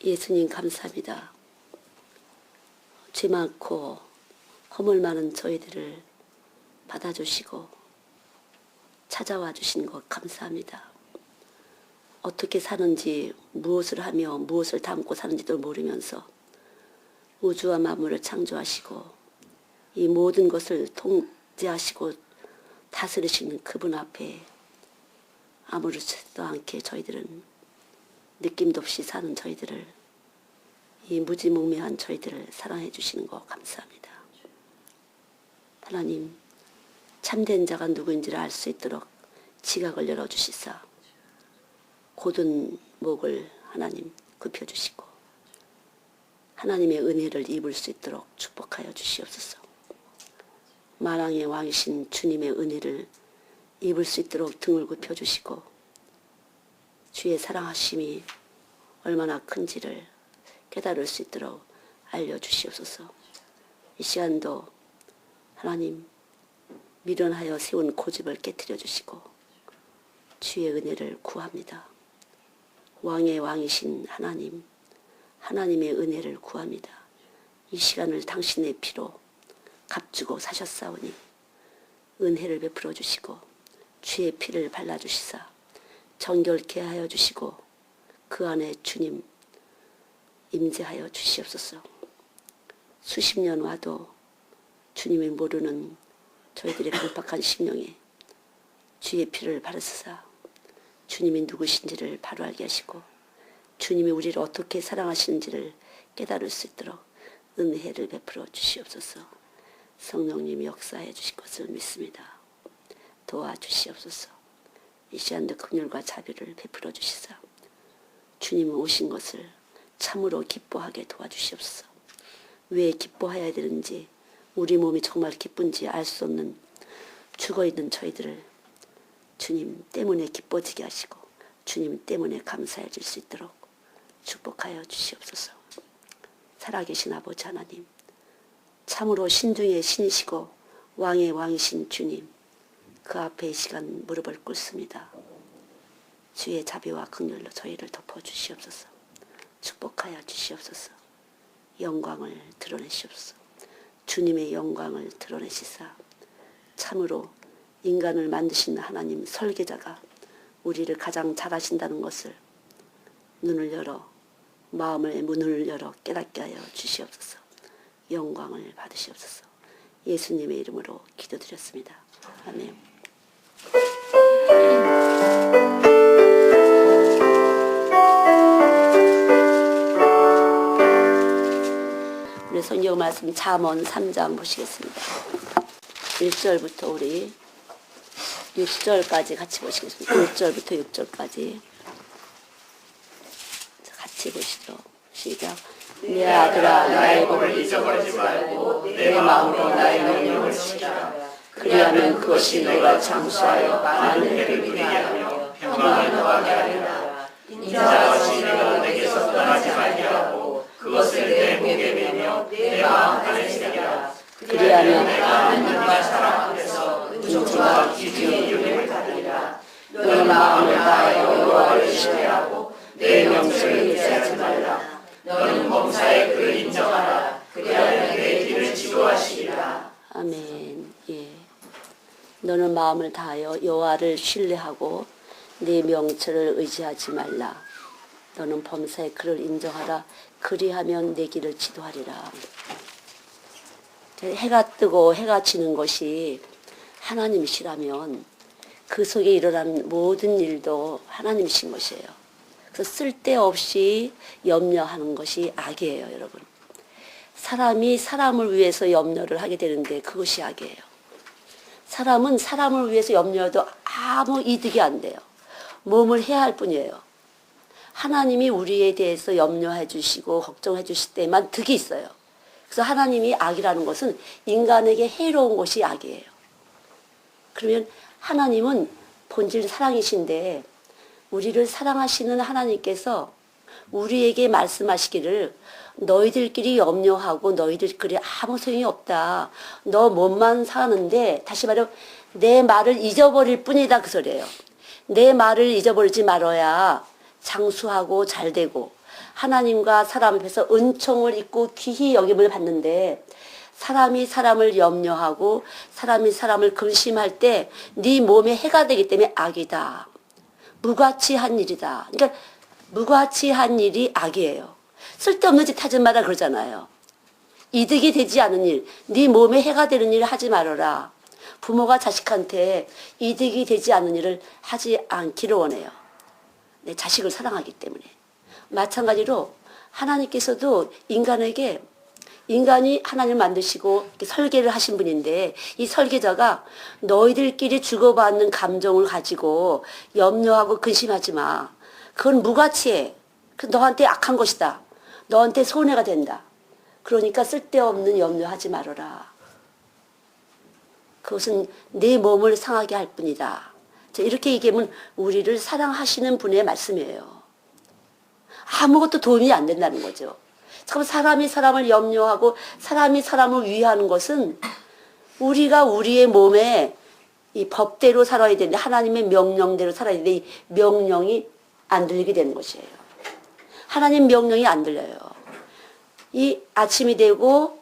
예수님 감사합니다. 죄 많고 허물 많은 저희들을 받아주시고 찾아와 주신 것 감사합니다. 어떻게 사는지, 무엇을 하며 무엇을 담고 사는지도 모르면서 우주와 만물을 창조하시고 이 모든 것을 통제하시고 다스리시는 그분 앞에 아무렇지도 않게 저희들은 느낌도 없이 사는 저희들을, 이 무지몽매한 저희들을 사랑해 주시는 것 감사합니다. 하나님, 참된 자가 누구인지를 알 수 있도록 지각을 열어주시사 곧은 목을 하나님 굽혀주시고 하나님의 은혜를 입을 수 있도록 축복하여 주시옵소서. 만왕의 왕이신 주님의 은혜를 입을 수 있도록 등을 굽혀주시고 주의 사랑하심이 얼마나 큰지를 깨달을 수 있도록 알려주시옵소서. 이 시간도 하나님 미련하여 세운 고집을 깨트려 주시고 주의 은혜를 구합니다. 왕의 왕이신 하나님, 하나님의 은혜를 구합니다. 이 시간을 당신의 피로 값주고 사셨사오니 은혜를 베풀어 주시고 주의 피를 발라주시사 정결케 하여 주시고 그 안에 주님 임재하여 주시옵소서. 수십 년 와도 주님이 모르는 저희들의 강팍한 심령에 주의 피를 바르시사 주님이 누구신지를 바로 알게 하시고 주님이 우리를 어떻게 사랑하시는지를 깨달을 수 있도록 은혜를 베풀어 주시옵소서. 성령님이 역사해 주실 것을 믿습니다. 도와주시옵소서. 이 시간도 긍휼과 자비를 베풀어 주시사 주님은 오신 것을 참으로 기뻐하게 도와주시옵소서. 왜 기뻐해야 되는지, 우리 몸이 정말 기쁜지 알 수 없는 죽어있는 저희들을 주님 때문에 기뻐지게 하시고 주님 때문에 감사해 줄 수 있도록 축복하여 주시옵소서. 살아계신 아버지 하나님, 참으로 신중의 신이시고 왕의 왕이신 주님, 그 앞에 이 시간 무릎을 꿇습니다. 주의 자비와 긍휼로 저희를 덮어주시옵소서. 축복하여 주시옵소서. 영광을 드러내시옵소서. 주님의 영광을 드러내시사 참으로 인간을 만드신 하나님 설계자가 우리를 가장 잘 아신다는 것을 눈을 열어, 마음의 문을 열어 깨닫게 하여 주시옵소서. 영광을 받으시옵소서. 예수님의 이름으로 기도드렸습니다. 아멘. 우리 성경 말씀 잠언 3장 보시겠습니다. 1절부터 우리 6절까지 같이 보시겠습니다. 1절부터 6절까지 같이 보시죠. 시작. 내 아들아, 나의 법을 잊어버리지 말고 내 마음으로 나의 명령을 지키라. 그리하면 그것이 너가 장수하여 많은 해를 누리게 하며 평안을 더하게 하리라. 인자같이 내가 내게서 떠나지 말게 하고 그것을 내 목에 매며 내 마음 안에 새기라. 그리하면 내가 하나님과 사람 앞에서 은총과 기준의 이름을 받으리라. 너는 마음을 다하여 여호와를 신뢰하고 내 명령을 의지하지 말라. 너는 범사에 그를 인정하라. 그리하면 내 길을 지도하시리라. 아멘. 예. 너는 마음을 다하여 여호와를 신뢰하고 네 명철을 의지하지 말라. 너는 범사에 그를 인정하라. 그리하면 내 길을 지도하리라. 해가 뜨고 해가 지는 것이 하나님이시라면 그 속에 일어나는 모든 일도 하나님이신 것이에요. 그래서 쓸데없이 염려하는 것이 악이에요, 여러분. 사람이 사람을 위해서 염려를 하게 되는데 그것이 악이에요. 사람은 사람을 위해서 염려해도 아무 이득이 안 돼요. 몸을 해야 할 뿐이에요. 하나님이 우리에 대해서 염려해 주시고 걱정해 주실 때만 득이 있어요. 그래서 하나님이 악이라는 것은 인간에게 해로운 것이 악이에요. 그러면 하나님은 본질 사랑이신데 우리를 사랑하시는 하나님께서 우리에게 말씀하시기를 너희들끼리 염려하고 너희들끼리 아무 소용이 없다. 너 몸만 사는데 다시 말하면 내 말을 잊어버릴 뿐이다 그 소리예요. 내 말을 잊어버리지 말아야 장수하고 잘되고 하나님과 사람 앞에서 은총을 입고 귀히 여김을 받는데 사람이 사람을 염려하고 사람이 사람을 근심할 때 네 몸에 해가 되기 때문에 악이다. 무가치한 일이다. 그러니까 무가치한 일이 악이에요. 쓸데없는 짓 하지 마라 그러잖아요. 이득이 되지 않은 일, 네 몸에 해가 되는 일을 하지 말아라. 부모가 자식한테 이득이 되지 않는 일을 하지 않기를 원해요. 내 자식을 사랑하기 때문에. 마찬가지로 하나님께서도 인간에게 인간이 하나님을 만드시고 설계를 하신 분인데 이 설계자가 너희들끼리 주고받는 감정을 가지고 염려하고 근심하지 마. 그건 무가치해. 너한테 악한 것이다. 너한테 손해가 된다. 그러니까 쓸데없는 염려하지 말아라. 그것은 내 몸을 상하게 할 뿐이다. 이렇게 얘기하면 우리를 사랑하시는 분의 말씀이에요. 아무것도 도움이 안 된다는 거죠. 참 사람이 사람을 염려하고 사람이 사람을 위하는 것은 우리가 우리의 몸에 이 법대로 살아야 되는데 하나님의 명령대로 살아야 되는데 이 명령이 안 들리게 되는 것이에요. 하나님 명령이 안 들려요. 이 아침이 되고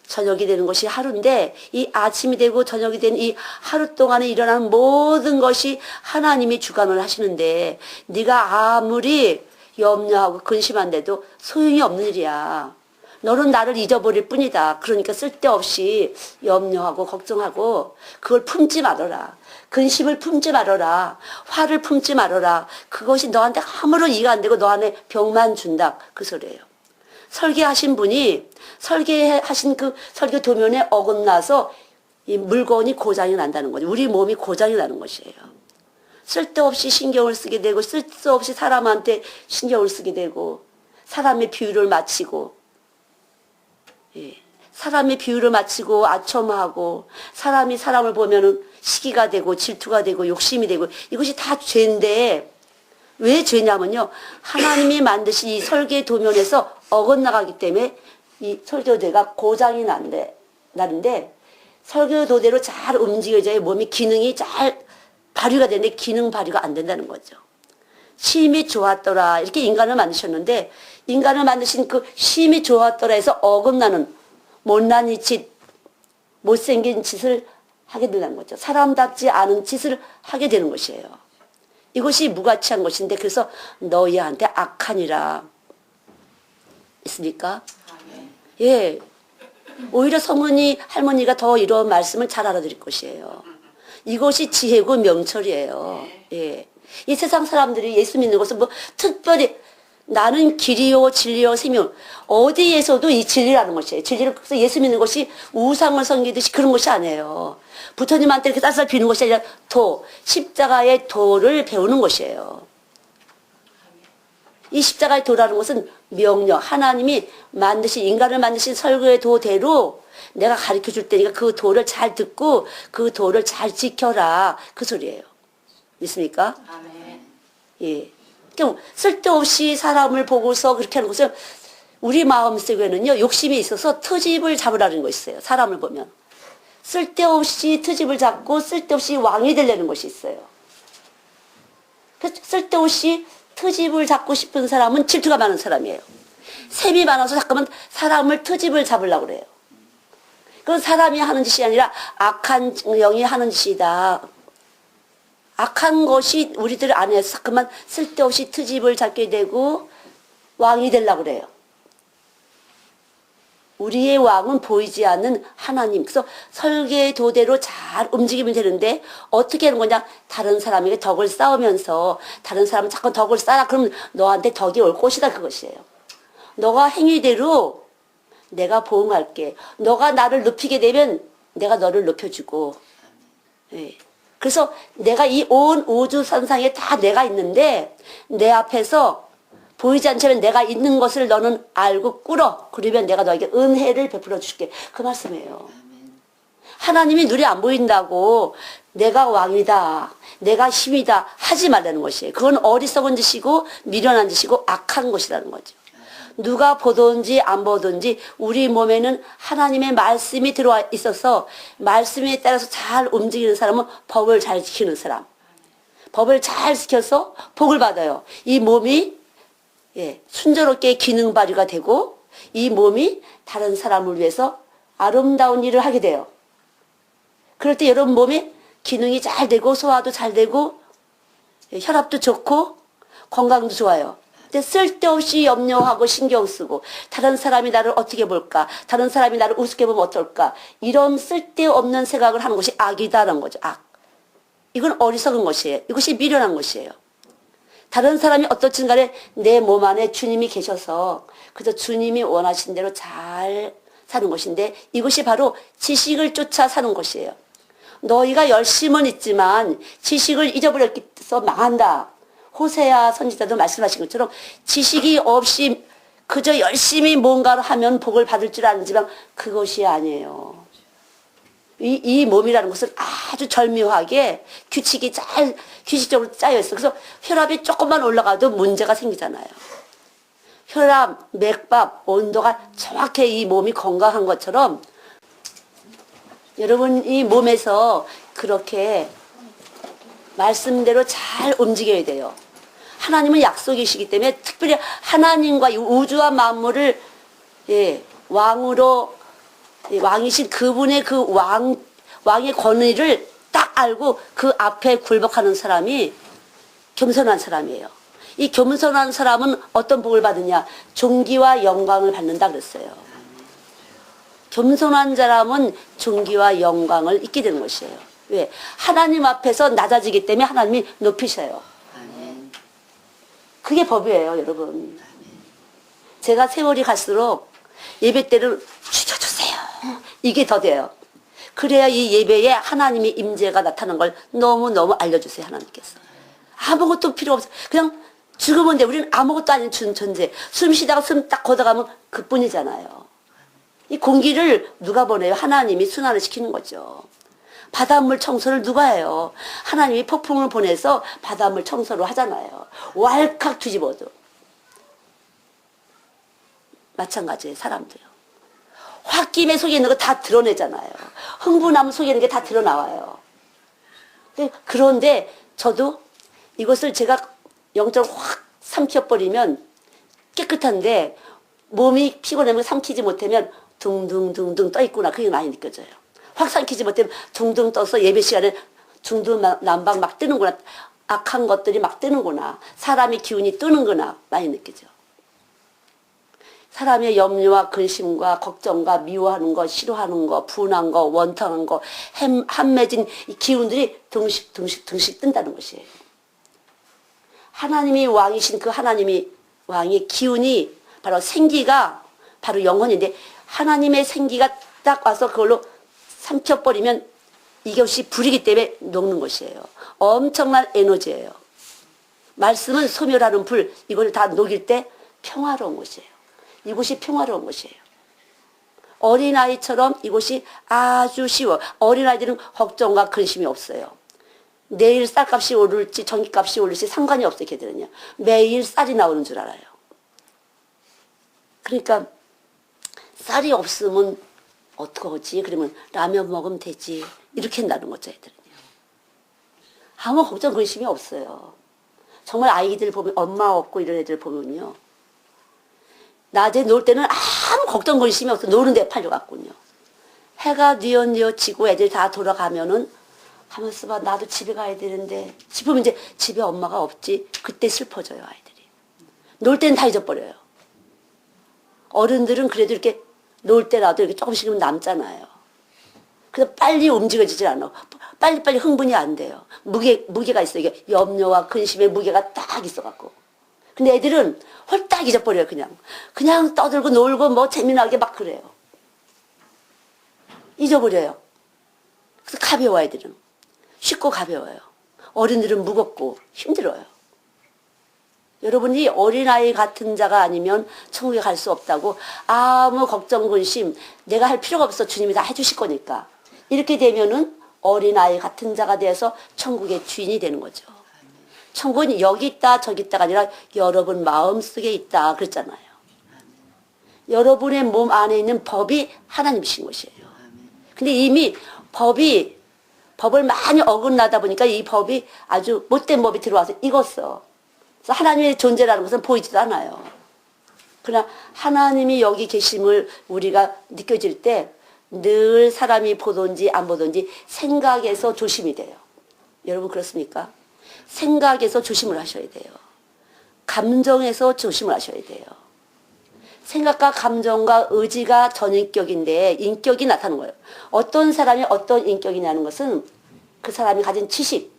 저녁이 되는 것이 하루인데 이 아침이 되고 저녁이 된 이 하루 동안에 일어나는 모든 것이 하나님이 주관을 하시는데 네가 아무리 염려하고 근심한데도 소용이 없는 일이야. 너는 나를 잊어버릴 뿐이다. 그러니까 쓸데없이 염려하고 걱정하고 그걸 품지 말아라. 근심을 품지 말아라. 화를 품지 말아라. 그것이 너한테 아무런 이해가 안 되고 너 안에 병만 준다. 그 소리예요. 설계하신 분이 설계하신 그 설계 도면에 어긋나서 이 물건이 고장이 난다는 거죠. 우리 몸이 고장이 나는 것이에요. 쓸데없이 신경을 쓰게 되고 쓸데없이 사람한테 신경을 쓰게 되고 사람의 비유를 맞추고 사람의 비유를 맞추고 아첨하고 사람이 사람을 보면은 시기가 되고 질투가 되고 욕심이 되고 이것이 다 죄인데 왜 죄냐면요. 하나님이 만드신 이 설계 도면에서 어긋나가기 때문에 이 설계도대가 고장이 나는데 설계도대로 잘 움직여져야 몸이 기능이 잘 발휘가 되는데 기능 발휘가 안 된다는 거죠. 심이 좋았더라 이렇게 인간을 만드셨는데 인간을 만드신 그 심이 좋았더라 해서 어긋나는 못난 짓 못생긴 짓을 하게 된다는 거죠. 사람답지 않은 짓을 하게 되는 것이에요. 이것이 무가치한 것인데 그래서 너희한테 악하니라 있습니까? 예. 오히려 성은이 할머니가 더 이런 말씀을 잘 알아들을 것이에요. 이것이 지혜고 명철이에요. 예. 이 세상 사람들이 예수 믿는 것은 뭐 특별히 나는 길이요 진리요 생명 어디에서도 이 진리라는 것이에요. 진리를 그래서 예수 믿는 것이 우상을 섬기듯이 그런 것이 아니에요. 부처님한테 이렇게 쌀쌀 비는 것이 아니라 십자가의 도를 배우는 것이에요. 이 십자가의 도라는 것은 명령 하나님이 만드신 인간을 만드신 설계의 도대로 내가 가르쳐 줄 테니까 그 도를 잘 듣고 그 도를 잘 지켜라 그 소리예요. 믿습니까? 아멘. 예. 그러니까 쓸데없이 사람을 보고서 그렇게 하는 것은 우리 마음속에는요 욕심이 있어서 트집을 잡으라는 거 있어요. 사람을 보면 쓸데없이 트집을 잡고 쓸데없이 왕이 되려는 것이 있어요. 쓸데없이 트집을 잡고 싶은 사람은 질투가 많은 사람이에요. 셈이 많아서 자꾸만 사람을 트집을 잡으려고 그래요. 그건 사람이 하는 짓이 아니라 악한 영이 하는 짓이다. 악한 것이 우리들 안에서 자꾸만 쓸데없이 트집을 잡게 되고 왕이 되려고 그래요. 우리의 왕은 보이지 않는 하나님. 그래서 설계의 도대로 잘 움직이면 되는데 어떻게 하는 거냐. 다른 사람에게 덕을 쌓으면서 다른 사람은 자꾸 덕을 쌓아. 그러면 너한테 덕이 올 것이다 그것이에요. 너가 행위대로 내가 보응할게. 너가 나를 높이게 되면 내가 너를 높여주고. 예. 그래서 내가 이 온 우주 선상에 다 내가 있는데 내 앞에서 보이지 않지만 내가 있는 것을 너는 알고 꿇어. 그러면 내가 너에게 은혜를 베풀어 줄게. 그 말씀이에요. 하나님이 눈에 안 보인다고 내가 왕이다. 내가 힘이다. 하지 말라는 것이에요. 그건 어리석은 짓이고 미련한 짓이고 악한 것이라는 거죠. 누가 보든지 안 보든지 우리 몸에는 하나님의 말씀이 들어와 있어서 말씀에 따라서 잘 움직이는 사람은 법을 잘 지키는 사람. 법을 잘 지켜서 복을 받아요. 이 몸이 순조롭게 기능 발휘가 되고 이 몸이 다른 사람을 위해서 아름다운 일을 하게 돼요. 그럴 때 여러분 몸이 기능이 잘 되고 소화도 잘 되고 혈압도 좋고 건강도 좋아요. 근데 쓸데없이 염려하고 신경 쓰고 다른 사람이 나를 어떻게 볼까? 다른 사람이 나를 우습게 보면 어떨까? 이런 쓸데없는 생각을 하는 것이 악이다라는 거죠. 악. 이건 어리석은 것이에요. 이것이 미련한 것이에요. 다른 사람이 어떨지 간에 내 몸 안에 주님이 계셔서 그래서 주님이 원하신 대로 잘 사는 것인데 이것이 바로 지식을 쫓아 사는 것이에요. 너희가 열심은 있지만 지식을 잊어버려서 망한다. 호세아 선지자도 말씀하신 것처럼 지식이 없이 그저 열심히 뭔가를 하면 복을 받을 줄 아는지만 그것이 아니에요. 이 몸이라는 것은 아주 절묘하게 규칙적으로 짜여 있어요. 그래서 혈압이 조금만 올라가도 문제가 생기잖아요. 혈압, 맥박, 온도가 정확히 이 몸이 건강한 것처럼 여러분 이 몸에서 그렇게 말씀대로 잘 움직여야 돼요. 하나님은 약속이시기 때문에 특별히 하나님과 이 우주와 만물을 왕으로 왕이신 그분의 그 왕의 권위를 딱 알고 그 앞에 굴복하는 사람이 겸손한 사람이에요. 이 겸손한 사람은 어떤 복을 받느냐? 존귀와 영광을 받는다 그랬어요. 겸손한 사람은 존귀와 영광을 잊게 되는 것이에요. 왜? 하나님 앞에서 낮아지기 때문에 하나님이 높이셔요. 그게 법이에요, 여러분. 제가 세월이 갈수록 예배 때를 죽여주세요. 이게 더 돼요. 그래야 이 예배에 하나님의 임재가 나타나는 걸 너무너무 알려주세요, 하나님께서. 아무것도 필요 없어요. 그냥 죽으면 돼. 우리는 아무것도 아닌 존재. 숨 쉬다가 숨 딱 걷어가면 그뿐이잖아요. 이 공기를 누가 보내요? 하나님이 순환을 시키는 거죠. 바닷물 청소를 누가 해요? 하나님이 폭풍을 보내서 바닷물 청소를 하잖아요. 왈칵 뒤집어도. 마찬가지예요, 사람도요. 홧김에 속에 있는 거 다 드러내잖아요. 흥분하면 속에 있는 게 다 드러나와요. 그런데 저도 이것을 제가 영적으로 확 삼켜버리면 깨끗한데 몸이 피곤하면 삼키지 못하면 둥둥둥둥 떠있구나. 그게 많이 느껴져요. 확 삼키지 못하면 둥둥 떠서 예배 시간에 중두난방 막 뜨는구나. 악한 것들이 막 뜨는구나. 사람의 기운이 뜨는구나. 많이 느껴져. 사람의 염려와 근심과 걱정과 미워하는 거, 싫어하는 거, 분한 거, 원통한 거, 함매진 이 기운들이 등씩 뜬다는 것이에요. 하나님이 왕이신 그 하나님이 왕의 기운이 바로 생기가 바로 영혼인데 하나님의 생기가 딱 와서 그걸로 삼켜버리면 이것이 불이기 때문에 녹는 것이에요. 엄청난 에너지예요. 말씀은 소멸하는 불, 이걸 다 녹일 때 평화로운 것이에요. 이곳이 평화로운 것이에요. 어린아이처럼 이곳이 아주 쉬워. 어린아이들은 걱정과 근심이 없어요. 내일 쌀값이 오를지 전기값이 오를지 상관이 없어요. 걔들은요. 매일 쌀이 나오는 줄 알아요. 그러니까 쌀이 없으면 어떡하지? 그러면 라면 먹으면 되지. 이렇게 한다는 거죠. 애들은요. 아무 걱정 근심이 없어요. 정말 아이들 보면 엄마 없고 이런 애들 보면요. 낮에 놀 때는 아무 걱정 근심이 없어. 노는 데 팔려갔군요. 해가 뉘엿뉘엿 지고 애들 다 돌아가면은 가만있어 봐. 나도 집에 가야 되는데 싶으면 이제 집에 엄마가 없지. 그때 슬퍼져요, 아이들이. 놀 때는 다 잊어버려요. 어른들은 그래도 이렇게 놀 때라도 이렇게 조금씩은 남잖아요. 그래서 빨리 움직여지질 않아. 빨리빨리 흥분이 안 돼요. 무게가 있어. 이게 염려와 근심의 무게가 딱 있어갖고. 근데 애들은 홀딱 잊어버려요, 그냥. 그냥 떠들고 놀고 뭐 재미나게 막 그래요. 잊어버려요. 그래서 가벼워, 애들은. 쉽고 가벼워요. 어른들은 무겁고 힘들어요. 여러분이 어린아이 같은 자가 아니면 천국에 갈 수 없다고 아무 걱정, 근심, 내가 할 필요가 없어. 주님이 다 해주실 거니까. 이렇게 되면은 어린아이 같은 자가 돼서 천국의 주인이 되는 거죠. 천국은 여기 있다 저기 있다가 아니라 여러분 마음속에 있다 그랬잖아요. 여러분의 몸 안에 있는 법이 하나님이신 것이에요. 근데 이미 법을 많이 어긋나다 보니까 이 법이 아주 못된 법이 들어와서 익었어. 그래서 하나님의 존재라는 것은 보이지도 않아요. 그러나 하나님이 여기 계심을 우리가 느껴질 때 늘 사람이 보든지 안 보든지 생각에서 조심이 돼요. 여러분 그렇습니까? 생각에서 조심을 하셔야 돼요. 감정에서 조심을 하셔야 돼요. 생각과 감정과 의지가 전인격인데 인격이 나타나는 거예요. 어떤 사람이 어떤 인격이냐는 것은 그 사람이 가진 지식,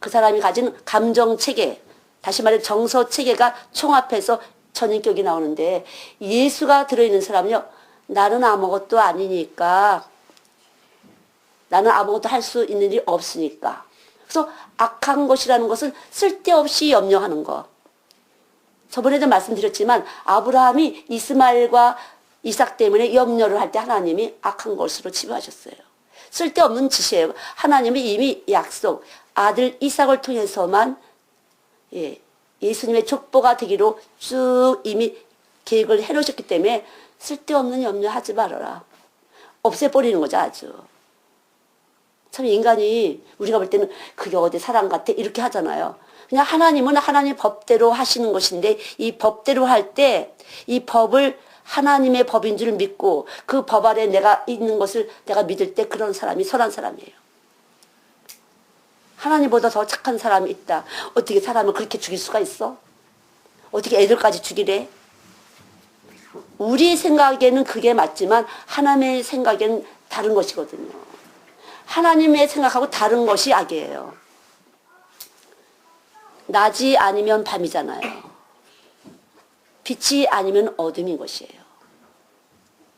그 사람이 가진 감정 체계, 다시 말해 정서 체계가 총합해서 전인격이 나오는데 예수가 들어있는 사람은요. 나는 아무것도 아니니까, 나는 아무것도 할 수 있는 일이 없으니까. 그래서 악한 것이라는 것은 쓸데없이 염려하는 거. 저번에도 말씀드렸지만 아브라함이 이스마엘과 이삭 때문에 염려를 할 때 하나님이 악한 것으로 치부하셨어요. 쓸데없는 짓이에요. 하나님이 이미 약속, 아들 이삭을 통해서만 예수님의 족보가 되기로 쭉 이미 계획을 해놓으셨기 때문에 쓸데없는 염려하지 말아라. 없애버리는 거죠, 아주. 참 인간이 우리가 볼 때는 그게 어디 사람 같아 이렇게 하잖아요. 그냥 하나님은 하나님 법대로 하시는 것인데 이 법대로 할 때 이 법을 하나님의 법인 줄 믿고 그 법 아래 내가 있는 것을 내가 믿을 때 그런 사람이 선한 사람이에요. 하나님보다 더 착한 사람이 있다. 어떻게 사람을 그렇게 죽일 수가 있어? 어떻게 애들까지 죽이래? 우리 생각에는 그게 맞지만 하나님의 생각에는 다른 것이거든요. 하나님의 생각하고 다른 것이 악이에요. 낮이 아니면 밤이잖아요. 빛이 아니면 어둠인 것이에요.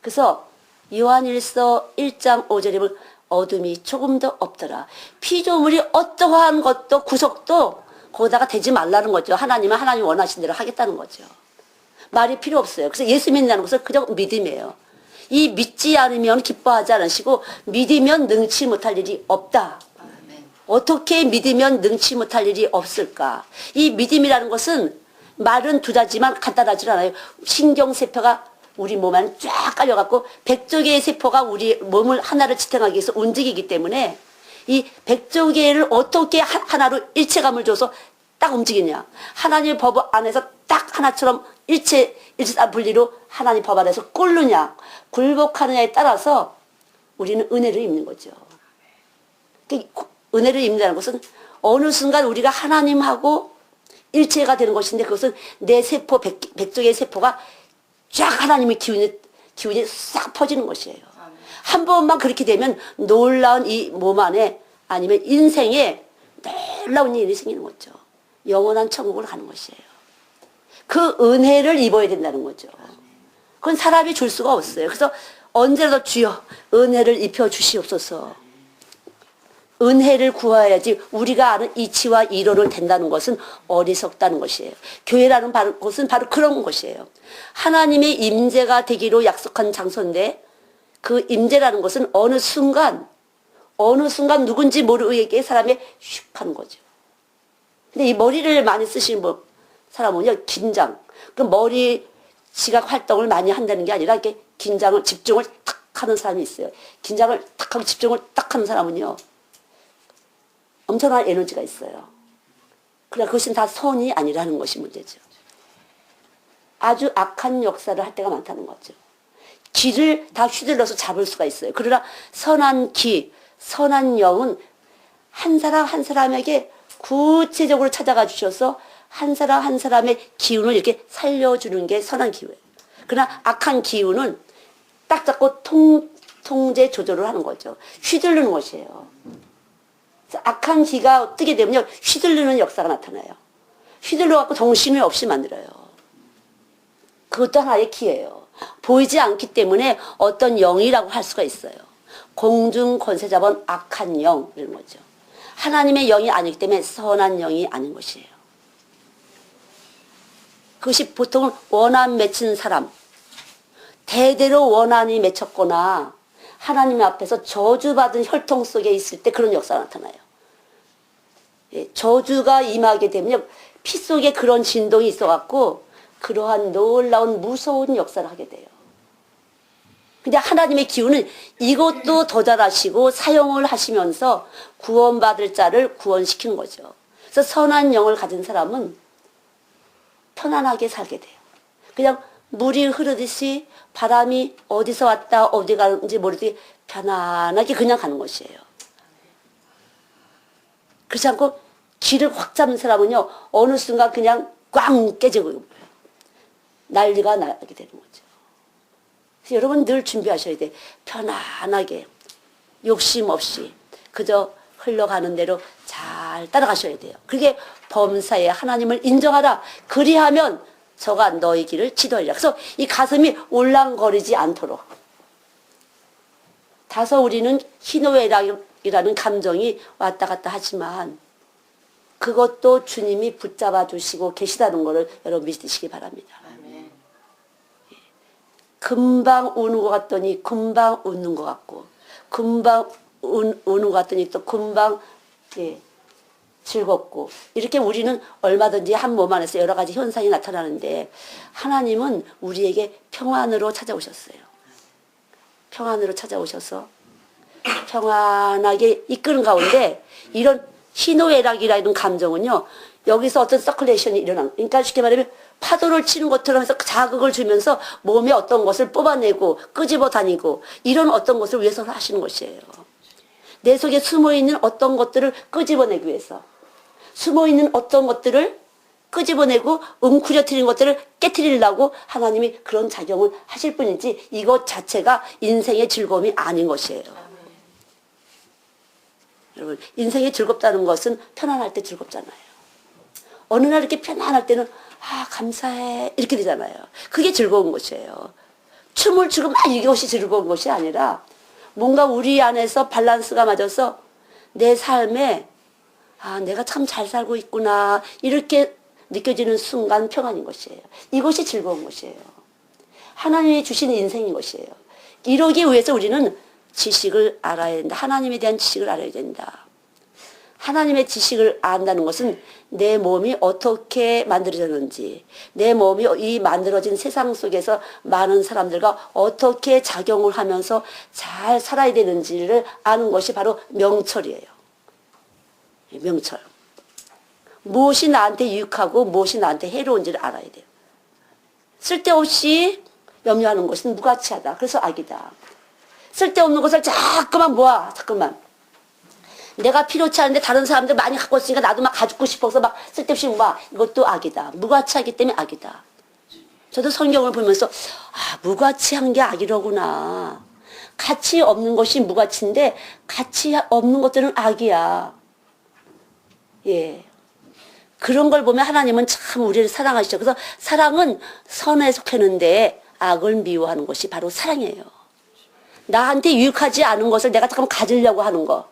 그래서 요한일서 1장 5절에 보면 어둠이 조금 더 없더라. 피조물이 어떠한 것도 구속도 거기다가 대지 말라는 거죠. 하나님은 하나님 원하신 대로 하겠다는 거죠. 말이 필요 없어요. 그래서 예수 믿는다는 것은 그냥 믿음이에요. 이 믿지 않으면 기뻐하지 않으시고 믿으면 능치 못할 일이 없다. 어떻게 믿으면 능치 못할 일이 없을까? 이 믿음이라는 것은 말은 두다지만 간단하지 않아요. 신경세포가 우리 몸 안에 쫙 깔려갖고 100조 개의 세포가 우리 몸을 하나를 지탱하기 위해서 움직이기 때문에 이 100조 개를 어떻게 하나로 일체감을 줘서 딱 움직이냐. 하나님의 법 안에서 딱 하나처럼 일체분리로 하나님 법 안에서 꼴르냐, 굴복하느냐에 따라서 우리는 은혜를 입는 거죠. 은혜를 입는다는 것은 어느 순간 우리가 하나님하고 일체가 되는 것인데 그것은 내 세포, 100조개의 세포가 쫙 하나님의 기운이 싹 퍼지는 것이에요. 한 번만 그렇게 되면 놀라운 이 몸 안에 아니면 인생에 놀라운 일이 생기는 거죠. 영원한 천국을 가는 것이에요. 그 은혜를 입어야 된다는 거죠. 그건 사람이 줄 수가 없어요. 그래서 언제라도 주여 은혜를 입혀 주시옵소서. 은혜를 구해야지 우리가 아는 이치와 이론을 된다는 것은 어리석다는 것이에요. 교회라는 곳은 바로 그런 것이에요. 하나님의 임재가 되기로 약속한 장소인데 그 임재라는 것은 어느 순간 누군지 모르게 사람이 슉 하는 거죠. 근데 이 머리를 많이 쓰시는 사람은요, 긴장. 그 머리 지각 활동을 많이 한다는 게 아니라 이렇게 긴장을, 집중을 탁 하는 사람이 있어요. 긴장을 탁 하고 집중을 딱 하는 사람은요, 엄청난 에너지가 있어요. 그러나 그것은 다 선이 아니라는 것이 문제죠. 아주 악한 역사를 할 때가 많다는 거죠. 기를 다 휘둘러서 잡을 수가 있어요. 그러나 선한 기, 선한 영은 한 사람 한 사람에게 구체적으로 찾아가 주셔서 한 사람 한 사람의 기운을 이렇게 살려주는 게 선한 기운이에요. 그러나 악한 기운은 딱 잡고 통제 조절을 하는 거죠. 휘두르는 것이에요. 악한 기가 뜨게 되면요, 휘두르는 역사가 나타나요. 휘둘러갖고 정신을 없이 만들어요. 그것도 하나의 기예요. 보이지 않기 때문에 어떤 영이라고 할 수가 있어요. 공중 권세 잡은 악한 영, 이런 거죠. 하나님의 영이 아니기 때문에 선한 영이 아닌 것이에요. 그것이 보통 원한 맺힌 사람, 대대로 원한이 맺혔거나 하나님 앞에서 저주받은 혈통 속에 있을 때 그런 역사가 나타나요. 저주가 임하게 되면 피 속에 그런 진동이 있어갖고 그러한 놀라운 무서운 역사를 하게 돼요. 근데 하나님의 기운은 이것도 더 잘하시고 사용을 하시면서 구원받을 자를 구원시키는 거죠. 그래서 선한 영을 가진 사람은 편안하게 살게 돼요. 그냥 물이 흐르듯이 바람이 어디서 왔다 어디 가는지 모르게 편안하게 그냥 가는 것이에요. 그렇지 않고 길을 확 잡는 사람은요, 어느 순간 그냥 꽝 깨지고 난리가 나게 되는 거죠. 그래서 여러분 늘 준비하셔야 돼. 편안하게 욕심 없이 그저 흘러가는 대로 잘 따라가셔야 돼요. 그게 범사에 하나님을 인정하라. 그리하면 저가 너희 길을 지도하리라. 그래서 이 가슴이 올랑거리지 않도록. 다소 우리는 희노애락이라는 감정이 왔다 갔다 하지만 그것도 주님이 붙잡아 주시고 계시다는 것을 여러분 믿으시기 바랍니다. 아멘. 금방 우는 것 같더니 금방 웃는 것 같고, 금방 우는 것 같더니 또 금방 즐겁고, 이렇게 우리는 얼마든지 한 몸 안에서 여러 가지 현상이 나타나는데 하나님은 우리에게 평안으로 찾아오셨어요. 평안으로 찾아오셔서 평안하게 이끄는 가운데 이런 희노애락이라는 감정은요, 여기서 어떤 서큘레이션이 일어나는, 그러니까 쉽게 말하면 파도를 치는 것처럼 해서 자극을 주면서 몸에 어떤 것을 뽑아내고 끄집어 다니고 이런 어떤 것을 위해서 하시는 것이에요. 내 속에 숨어있는 어떤 것들을 끄집어내기 위해서, 숨어있는 어떤 것들을 끄집어내고 웅크려뜨리는 것들을 깨트리려고 하나님이 그런 작용을 하실 뿐이지 이것 자체가 인생의 즐거움이 아닌 것이에요. 여러분, 인생이 즐겁다는 것은 편안할 때 즐겁잖아요. 어느 날 이렇게 편안할 때는 감사해 이렇게 되잖아요. 그게 즐거운 것이에요. 춤을 추고 막 이것이 즐거운 것이 아니라 뭔가 우리 안에서 밸런스가 맞아서 내 삶에 내가 참 잘 살고 있구나 이렇게 느껴지는 순간 평안인 것이에요. 이것이 즐거운 것이에요. 하나님이 주신 인생인 것이에요. 이러기 위해서 우리는 지식을 알아야 된다. 하나님에 대한 지식을 알아야 된다. 하나님의 지식을 안다는 것은 내 몸이 어떻게 만들어졌는지, 내 몸이 이 만들어진 세상 속에서 많은 사람들과 어떻게 작용을 하면서 잘 살아야 되는지를 아는 것이 바로 명철이에요. 명철. 무엇이 나한테 유익하고 무엇이 나한테 해로운지를 알아야 돼요. 쓸데없이 염려하는 것은 무가치하다. 그래서 악이다. 쓸데없는 것을 자꾸만 모아. 자꾸만. 내가 필요치 않은데 다른 사람들 많이 갖고 있으니까 나도 막 가지고 싶어서 막 쓸데없이 모아. 이것도 악이다. 무가치하기 때문에 악이다. 저도 성경을 보면서 무가치한 게 악이로구나. 가치 없는 것이 무가치인데 가치 없는 것들은 악이야. 예. 그런 걸 보면 하나님은 참 우리를 사랑하시죠. 그래서 사랑은 선에 속했는데 악을 미워하는 것이 바로 사랑이에요. 나한테 유익하지 않은 것을 내가 잠깐 가지려고 하는 거.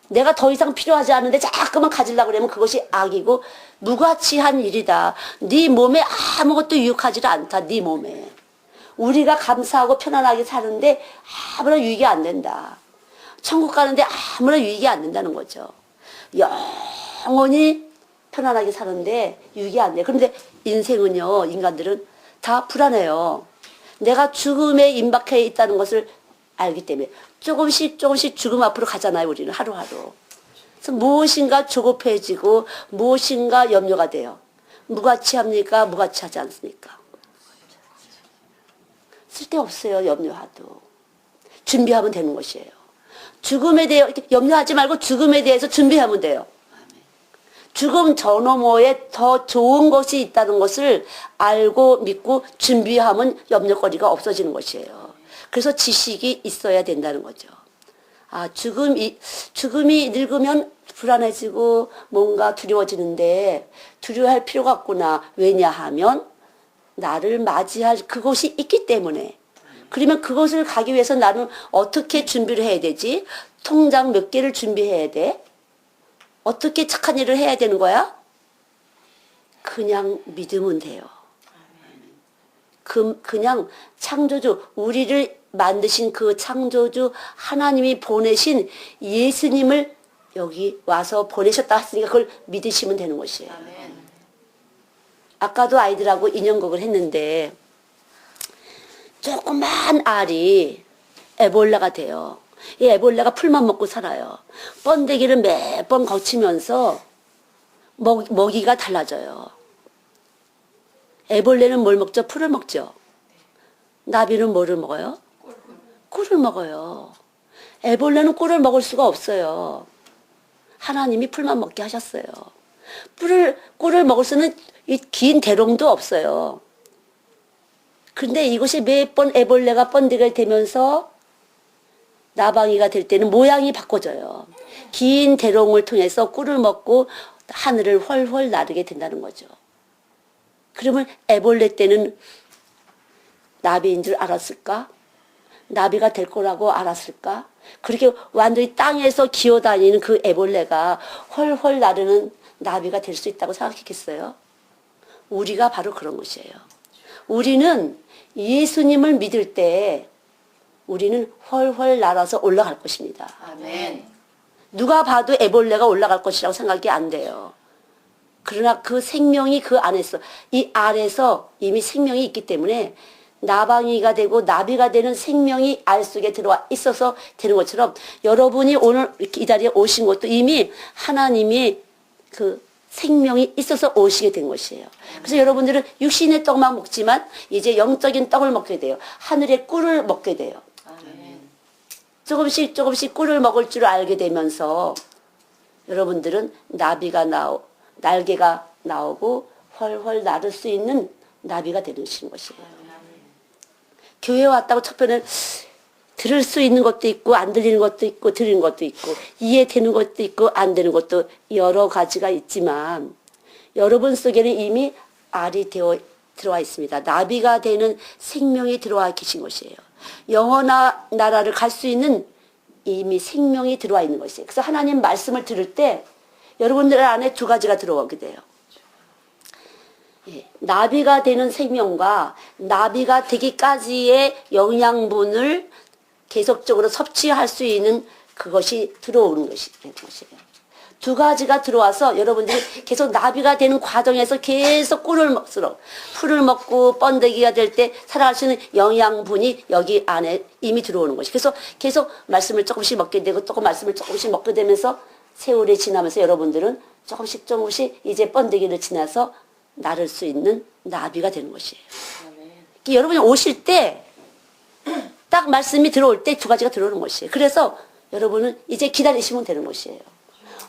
내가 더 이상 필요하지 않은데 자꾸만 가지려고 그러면 그것이 악이고 무가치한 일이다. 네 몸에 아무것도 유익하지 않다. 네 몸에. 우리가 감사하고 편안하게 사는데 아무런 유익이 안 된다. 천국 가는데 아무런 유익이 안 된다는 거죠. 영원히 편안하게 사는데 유익이 안 돼. 그런데 인생은요, 인간들은 다 불안해요. 내가 죽음에 임박해 있다는 것을 알기 때문에 조금씩 죽음 앞으로 가잖아요. 우리는 하루하루. 그래서 무엇인가 조급해지고 무엇인가 염려가 돼요. 무가치합니까? 무가치하지 않습니까? 쓸데없어요. 염려하도. 준비하면 되는 것이에요. 죽음에 대해 염려하지 말고 죽음에 대해서 준비하면 돼요. 죽음 저 너머에 더 좋은 것이 있다는 것을 알고 믿고 준비하면 염려거리가 없어지는 것이에요. 그래서 지식이 있어야 된다는 거죠. 죽음이 늙으면 불안해지고 뭔가 두려워지는데 두려워할 필요가 없구나. 왜냐하면 나를 맞이할 그곳이 있기 때문에. 그러면 그것을 가기 위해서 나는 어떻게 준비를 해야 되지? 통장 몇 개를 준비해야 돼? 어떻게 착한 일을 해야 되는 거야? 그냥 믿으면 돼요. 그냥 창조주, 우리를 만드신 그 창조주 하나님이 보내신 예수님을 여기 와서 보내셨다 했으니까 그걸 믿으시면 되는 것이에요. 아까도 아이들하고 인형극을 했는데 조그만 알이 에볼라가 돼요. 이 에볼라가 풀만 먹고 살아요. 번데기를 매번 거치면서 먹이가 달라져요. 애벌레는 뭘 먹죠? 풀을 먹죠. 나비는 뭐를 먹어요? 꿀을 먹어요. 애벌레는 꿀을 먹을 수가 없어요. 하나님이 풀만 먹게 하셨어요. 꿀을 먹을 수는 이 긴 대롱도 없어요. 그런데 이것이 매번 애벌레가 번데기가 되면서 나방이가 될 때는 모양이 바꿔져요. 긴 대롱을 통해서 꿀을 먹고 하늘을 훨훨 나르게 된다는 거죠. 그러면 애벌레 때는 나비인 줄 알았을까? 나비가 될 거라고 알았을까? 그렇게 완전히 땅에서 기어다니는 그 애벌레가 훨훨 나르는 나비가 될 수 있다고 생각했겠어요? 우리가 바로 그런 것이에요. 우리는 예수님을 믿을 때 우리는 훨훨 날아서 올라갈 것입니다. 아멘. 누가 봐도 애벌레가 올라갈 것이라고 생각이 안 돼요. 그러나 그 생명이 그 안에서, 이 알에서 이미 생명이 있기 때문에 나방이가 되고 나비가 되는 생명이 알 속에 들어와 있어서 되는 것처럼 여러분이 오늘 이 자리에 오신 것도 이미 하나님이 그 생명이 있어서 오시게 된 것이에요. 그래서 여러분들은 육신의 떡만 먹지만 이제 영적인 떡을 먹게 돼요. 하늘의 꿀을 먹게 돼요. 아멘. 조금씩 조금씩 꿀을 먹을 줄 알게 되면서 여러분들은 날개가 나오고 훨훨 나를 수 있는 나비가 되는 것이에요. 교회 왔다고 첫편은 들을 수 있는 것도 있고 안 들리는 것도 있고 들리는 것도 있고 이해되는 것도 있고 안 되는 것도 여러 가지가 있지만 여러분 속에는 이미 알이 들어와 있습니다. 나비가 되는 생명이 들어와 계신 것이에요. 영원한 나라를 갈 수 있는 이미 생명이 들어와 있는 것이에요. 그래서 하나님 말씀을 들을 때 여러분들 안에 두 가지가 들어오게 돼요. 나비가 되는 생명과 나비가 되기까지의 영양분을 계속적으로 섭취할 수 있는 그것이 들어오는 것이에요. 두 가지가 들어와서 여러분들이 계속 나비가 되는 과정에서 계속 풀을 먹고 번데기가 될 때 살아갈 수 있는 영양분이 여기 안에 이미 들어오는 것이. 그래서 계속 말씀을 조금씩 먹게 되고 또 말씀을 조금씩 먹게 되면서 세월이 지나면서 여러분들은 조금씩 조금씩 이제 번데기를 지나서 나를 수 있는 나비가 되는 것이에요. 여러분이 오실 때 딱 말씀이 들어올 때 두 가지가 들어오는 것이에요. 그래서 여러분은 이제 기다리시면 되는 것이에요.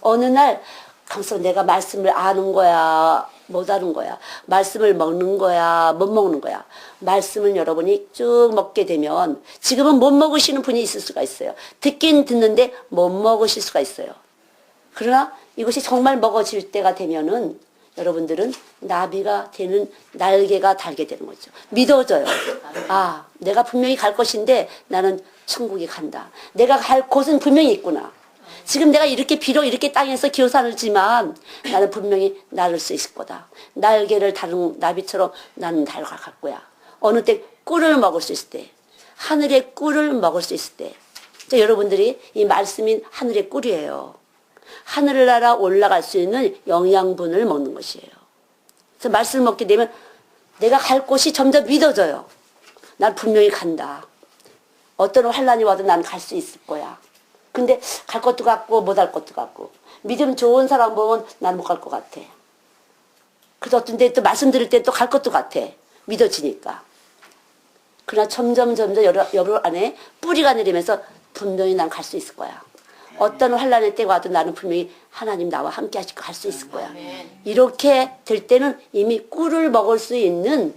어느 날 강서 내가 말씀을 아는 거야 못 아는 거야, 말씀을 먹는 거야 못 먹는 거야. 말씀을 여러분이 쭉 먹게 되면 지금은 못 먹으시는 분이 있을 수가 있어요. 듣긴 듣는데 못 먹으실 수가 있어요. 그러나 이것이 정말 먹어질 때가 되면은 여러분들은 나비가 되는 날개가 달게 되는 거죠. 믿어져요. 아, 내가 분명히 갈 것인데 나는 천국에 간다. 내가 갈 곳은 분명히 있구나. 지금 내가 이렇게 비록 이렇게 땅에서 기어 살지만 나는 분명히 날을 수 있을 거다. 날개를 다른 나비처럼 나는 날아갈 거야. 어느 때 꿀을 먹을 수 있을 때, 하늘의 꿀을 먹을 수 있을 때, 여러분들이 이 말씀인 하늘의 꿀이에요. 하늘을 날아 올라갈 수 있는 영양분을 먹는 것이에요. 그래서 말씀을 먹게 되면 내가 갈 곳이 점점 믿어져요. 난 분명히 간다. 어떤 환란이 와도 난 갈 수 있을 거야. 근데 갈 것도 같고 못 할 것도 같고 믿음 좋은 사람 보면 난 못 갈 것 같아. 그래서 어떤 데 또 말씀 들을 때 또 갈 것도 같아. 믿어지니까. 그러나 점점 여러분 안에 뿌리가 내리면서 분명히 난 갈 수 있을 거야. 어떤 환란의 때가 와도 나는 분명히 하나님 나와 함께 하시고 갈 수 있을 거야. 이렇게 될 때는 이미 꿀을 먹을 수 있는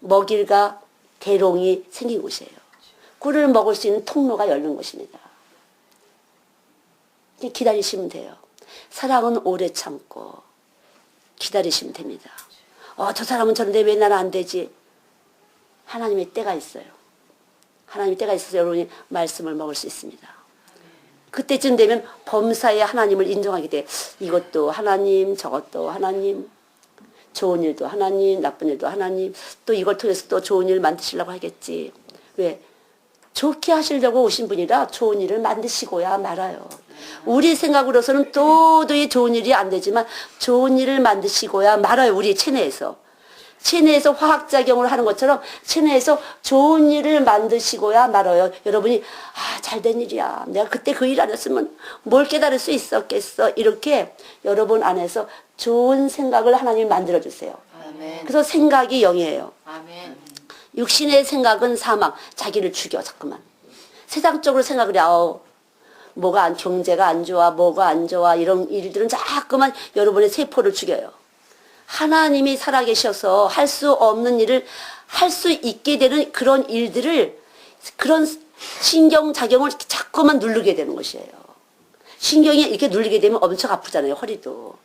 먹일과 대롱이 생긴 곳이에요. 꿀을 먹을 수 있는 통로가 열린 것입니다. 기다리시면 돼요. 사랑은 오래 참고 기다리시면 됩니다. 저 사람은 저런데 왜 나는 안 되지? 하나님의 때가 있어요. 하나님의 때가 있어서 여러분이 말씀을 먹을 수 있습니다. 그때쯤 되면 범사에 하나님을 인정하게 돼. 이것도 하나님, 저것도 하나님, 좋은 일도 하나님, 나쁜 일도 하나님, 또 이걸 통해서 또 좋은 일 만드시려고 하겠지. 왜? 좋게 하시려고 오신 분이라 좋은 일을 만드시고야 말아요. 우리 생각으로서는 도저히 좋은 일이 안 되지만 좋은 일을 만드시고야 말아요. 우리 체내에서. 체내에서 화학작용을 하는 것처럼 체내에서 좋은 일을 만드시고야 말아요. 여러분이 잘된 일이야. 내가 그때 그 일 안 했으면 뭘 깨달을 수 있었겠어. 이렇게 여러분 안에서 좋은 생각을 하나님이 만들어주세요. 아멘. 그래서 생각이 영이에요. 아멘. 육신의 생각은 사망, 자기를 죽여 자꾸만. 세상적으로 생각을 해. 경제가 안 좋아, 뭐가 안 좋아, 이런 일들은 자꾸만 여러분의 세포를 죽여요. 하나님이 살아계셔서 할 수 없는 일을 할 수 있게 되는 그런 일들을, 그런 신경작용을 자꾸만 누르게 되는 것이에요. 신경이 이렇게 누르게 되면 엄청 아프잖아요, 허리도.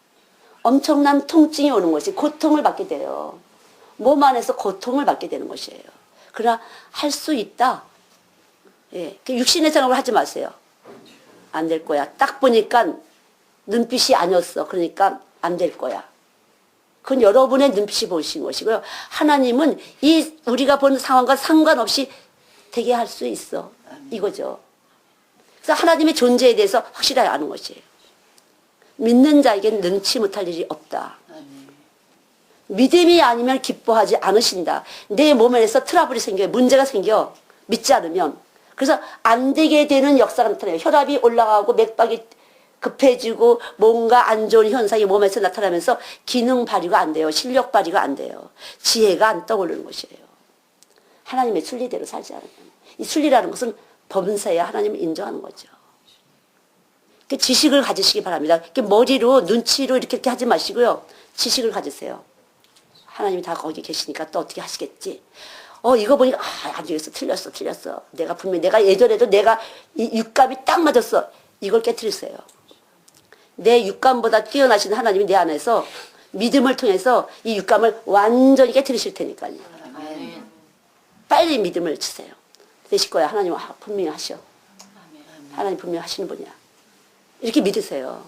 엄청난 통증이 오는 것이, 고통을 받게 돼요. 몸 안에서 고통을 받게 되는 것이에요. 그러나 할 수 있다. 예, 육신의 생각을 하지 마세요. 안 될 거야. 딱 보니까 눈빛이 아니었어. 그러니까 안 될 거야. 그건 여러분의 눈빛이 보신 것이고요. 하나님은 이 우리가 보는 상황과 상관없이 되게 할 수 있어. 이거죠. 그래서 하나님의 존재에 대해서 확실하게 아는 것이에요. 믿는 자에게는 능치 못할 일이 없다. 믿음이 아니면 기뻐하지 않으신다. 내 몸에서 트러블이 생겨요. 문제가 생겨. 믿지 않으면. 그래서 안 되게 되는 역사가 나타나요. 혈압이 올라가고 맥박이 급해지고 뭔가 안 좋은 현상이 몸에서 나타나면서 기능 발휘가 안 돼요. 실력 발휘가 안 돼요. 지혜가 안 떠오르는 것이에요. 하나님의 순리대로 살지 않으면. 이 순리라는 것은 범사야 하나님을 인정하는 거죠. 지식을 가지시기 바랍니다. 머리로 눈치로 이렇게 하지 마시고요. 지식을 가지세요. 하나님이 다 거기 계시니까 또 어떻게 하시겠지. 이거 보니까 안 되겠어. 틀렸어. 내가 예전에도 내가 이 육감이 딱 맞았어. 이걸 깨트리세요. 내 육감보다 뛰어나신 하나님이 내 안에서 믿음을 통해서 이 육감을 완전히 깨트리실 테니까요. 아멘. 빨리 믿음을 주세요. 되실 거야. 하나님은 분명히 하셔. 하나님 분명히 하시는 분이야. 이렇게 믿으세요.